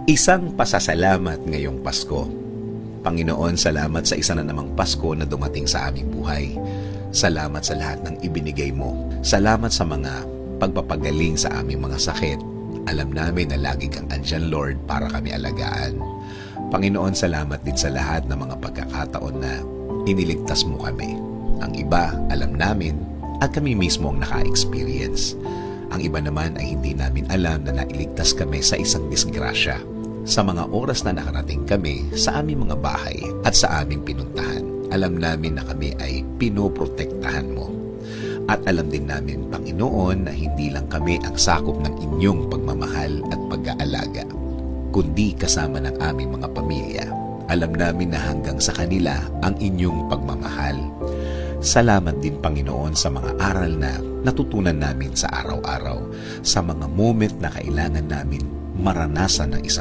Isang pasasalamat ngayong Pasko. Panginoon, salamat sa isa na namang Pasko na dumating sa aming buhay. Salamat sa lahat ng ibinigay mo. Salamat sa mga pagpapagaling sa aming mga sakit. Alam namin na lagi kang andyan, Lord, para kami alagaan. Panginoon, salamat din sa lahat ng mga pagkakataon na iniligtas mo kami. Ang iba, alam namin, at kami mismo ang naka-experience. Ang iba naman ay hindi namin alam na nailigtas kami sa isang disgrasya. Sa mga oras na nakarating kami sa aming mga bahay at sa aming pinuntahan, alam namin na kami ay pinoprotektahan mo. At alam din namin, Panginoon, na hindi lang kami ang sakop ng inyong pagmamahal at pag-aalaga, kundi kasama ng aming mga pamilya. Alam namin na hanggang sa kanila ang inyong pagmamahal. Salamat din, Panginoon, sa mga aral na natutunan namin sa araw-araw, sa mga moment na kailangan namin maranasan ng isang